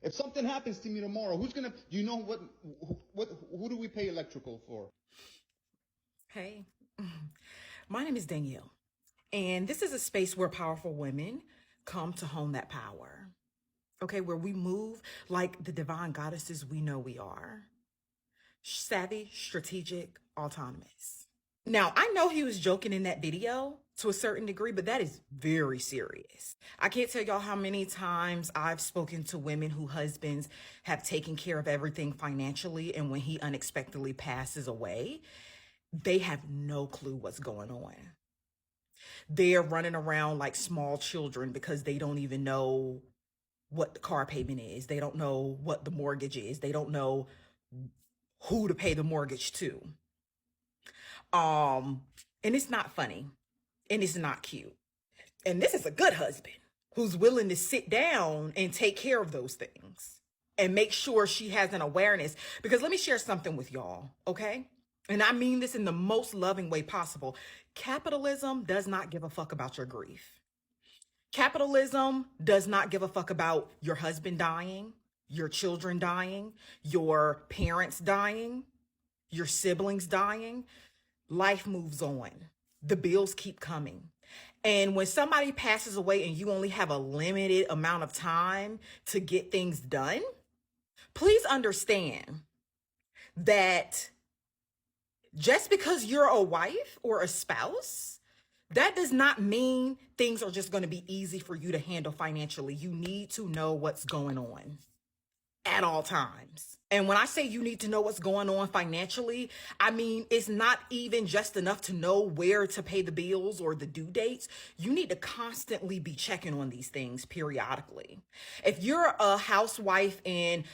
If something happens to me tomorrow, who's gonna? Do you know who do we pay electrical for? Hey, my name is Danielle, and this is a space where powerful women come to hone that power. Okay, where we move like the divine goddesses we know we are: savvy, strategic, autonomous. Now, I know he was joking in that video to a certain degree, but that is very serious. I can't tell y'all how many times I've spoken to women whose husbands have taken care of everything financially, and when he unexpectedly passes away, they have no clue what's going on. They're running around like small children because they don't even know what the car payment is. They don't know what the mortgage is. They don't know who to pay the mortgage to. And it's not funny and it's not cute. And this is a good husband who's willing to sit down and take care of those things and make sure she has an awareness. Because let me share something with y'all, okay? And I mean this in the most loving way possible. Capitalism does not give a fuck about your grief. Capitalism does not give a fuck about your husband dying, your children dying, your parents dying, your siblings dying. Life moves on. The bills keep coming. And when somebody passes away and you only have a limited amount of time to get things done, please understand that just because you're a wife or a spouse, that does not mean things are just going to be easy for you to handle financially. You need to know what's going on at all times. And when I say you need to know what's going on financially, I mean, it's not even just enough to know where to pay the bills or the due dates. You need to constantly be checking on these things periodically. If you're a housewife and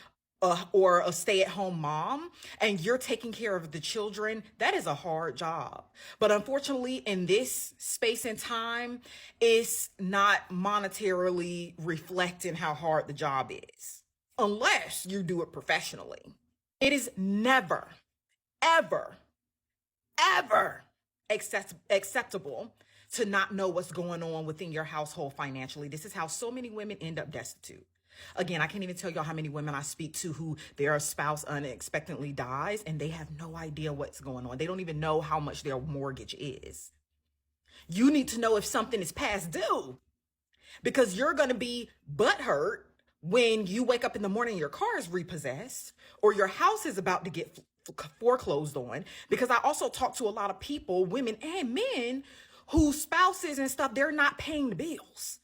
or a stay-at-home mom and you're taking care of the children, that is a hard job. But unfortunately, in this space and time, it's not monetarily reflecting how hard the job is, unless you do it professionally. It is never, ever, ever acceptable to not know what's going on within your household financially. This is how so many women end up destitute. Again, I can't even tell y'all how many women I speak to who their spouse unexpectedly dies and they have no idea what's going on. They don't even know how much their mortgage is. You need to know if something is past due, because you're going to be butthurt when you wake up in the morning and your car is repossessed or your house is about to get foreclosed on. Because I also talk to a lot of people, women and men, whose spouses and stuff, they're not paying the bills.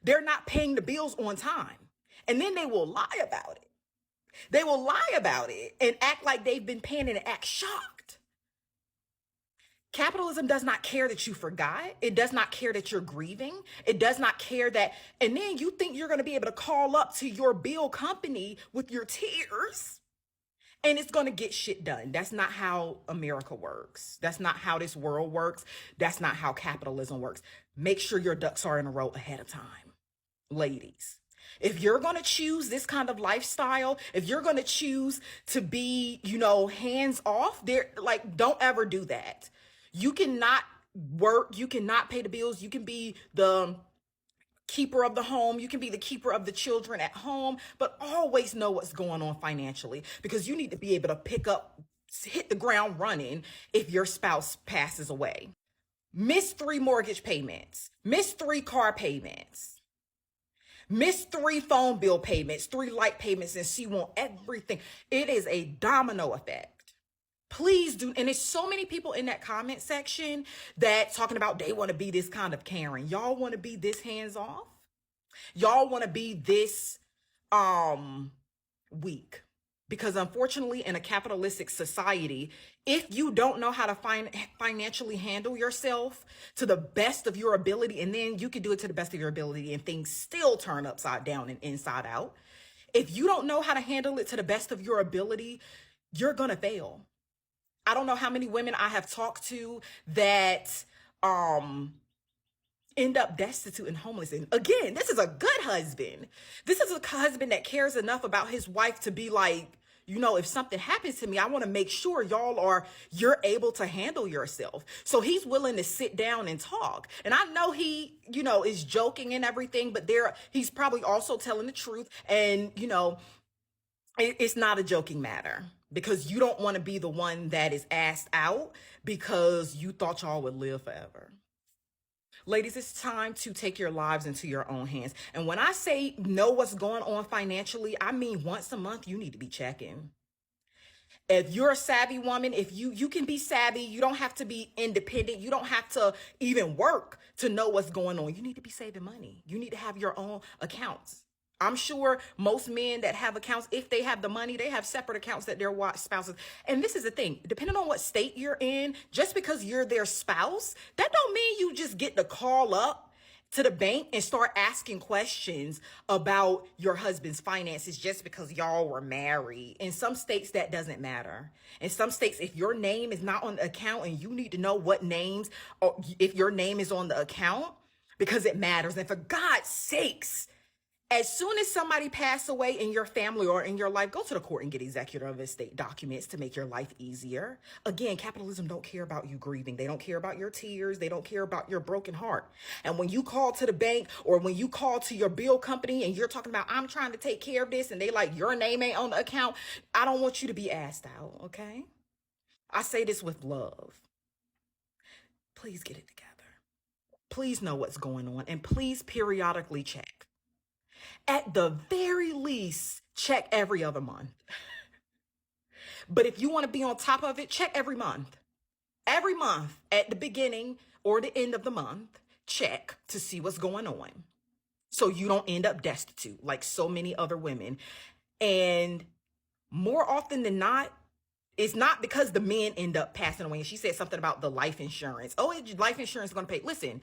They're not paying the bills on time. And then they will lie about it. They will lie about it and act like they've been paying and act shocked. Capitalism does not care that you forgot. It does not care that you're grieving. It does not care that, and then you think you're going to be able to call up to your bill company with your tears and it's going to get shit done. That's not how America works. That's not how this world works. That's not how capitalism works. Make sure your ducks are in a row ahead of time. Ladies, if you're going to choose this kind of lifestyle, if you're going to choose to be, hands off there, like, don't ever do that. You cannot work. You cannot pay the bills. You can be the keeper of the home. You can be the keeper of the children at home, but always know what's going on financially, because you need to be able to hit the ground running if your spouse passes away. Miss 3 mortgage payments, miss 3 car payments, miss 3 phone bill payments, 3 light payments, and she want everything. It is a domino effect. Please do. And there's so many people in that comment section that talking about they want to be this kind of Karen. Y'all want to be this hands off? Y'all want to be this weak? Because unfortunately, in a capitalistic society, if you don't know how to financially handle yourself to the best of your ability, and then you can do it to the best of your ability and things still turn upside down and inside out. If you don't know how to handle it to the best of your ability, you're going to fail. I don't know how many women I have talked to that end up destitute and homeless. And again, this is a good husband. This is a husband that cares enough about his wife to be like, You know, if something happens to me, I want to make sure you're able to handle yourself. So he's willing to sit down and talk. And I know he, is joking and everything, but he's probably also telling the truth. And, it's not a joking matter, because you don't want to be the one that is asked out because you thought y'all would live forever. Ladies, it's time to take your lives into your own hands. And when I say know what's going on financially, I mean once a month you need to be checking. If you're a savvy woman, if you can be savvy, you don't have to be independent. You don't have to even work to know what's going on. You need to be saving money. You need to have your own accounts. I'm sure most men that have accounts, if they have the money, they have separate accounts that their spouses. And this is the thing, depending on what state you're in, just because you're their spouse, that don't mean you just get to call up to the bank and start asking questions about your husband's finances just because y'all were married. In some states, that doesn't matter. In some states, if your name is not on the account and you need to know what names, or if your name is on the account, because it matters. And for God's sakes, as soon as somebody passed away in your family or in your life, go to the court and get executor of estate documents to make your life easier. Again, capitalism don't care about you grieving. They don't care about your tears. They don't care about your broken heart. And when you call to the bank or when you call to your bill company and you're talking about, I'm trying to take care of this, and they like, your name ain't on the account, I don't want you to be asked out, okay? I say this with love. Please get it together. Please know what's going on, and please periodically check. At the very least, check every other month. But if you want to be on top of it, check every month. Every month, at the beginning or the end of the month, check to see what's going on, so you don't end up destitute like so many other women. And more often than not, it's not because the men end up passing away. And she said something about the life insurance. Oh, life insurance is going to pay. Listen,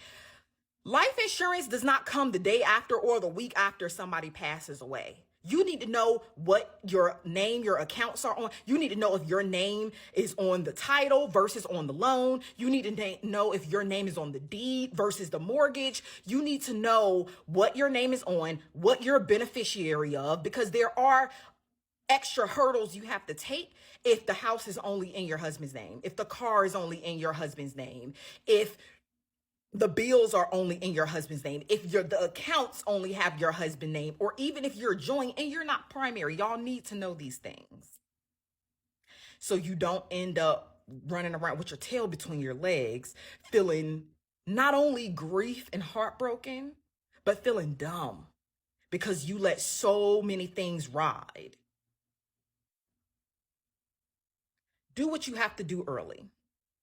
life insurance does not come the day after or the week after somebody passes away. You need to know what your name, your accounts are on. You need to know if your name is on the title versus on the loan. You need to know if your name is on the deed versus the mortgage. You need to know what your name is on, what you're a beneficiary of, because there are extra hurdles you have to take if the house is only in your husband's name, if the car is only in your husband's name, if the bills are only in your husband's name, if the accounts only have your husband's name, or even if you're joint and you're not primary. Y'all need to know these things so you don't end up running around with your tail between your legs, feeling not only grief and heartbroken, but feeling dumb because you let so many things ride. Do what you have to do early.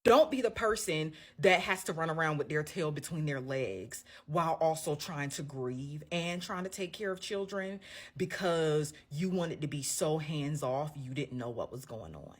Don't be the person that has to run around with their tail between their legs while also trying to grieve and trying to take care of children because you wanted to be so hands off, you didn't know what was going on.